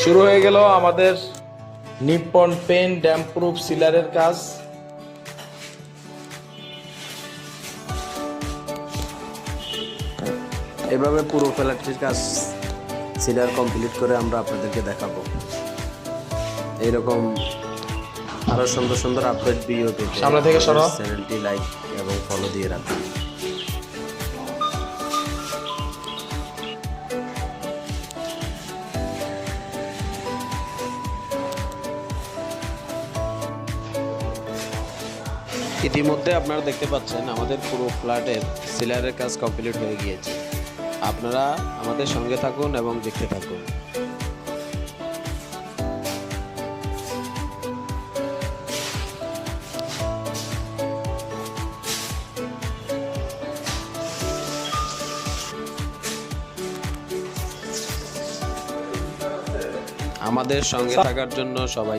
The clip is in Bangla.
শুরু হয়ে গেল আমাদের নিপ্পন পেন ড্যাম্প প্রুফ সিলারের কাজ। এভাবে পুরো ফ্ল্যাটটির কাজ সিলার কমপ্লিট করে আমরা আপনাদেরকে দেখাবো। এইরকম আরো সুন্দর সুন্দর আপডেট ভিডিও পেতে সামনে থেকে সরো। চ্যানেলটি লাইক এবং ফলো দিয়ে রাখুন। ইতিমধ্যে আপনারা দেখতে পাচ্ছেন আমাদের পুরো ফ্ল্যাটের সিলারের কাজ কমপ্লিট হয়ে গিয়েছে। আপনারা আমাদের সঙ্গে থাকুন এবং দেখতে থাকুন। আমাদের সঙ্গে থাকার জন্য সবাই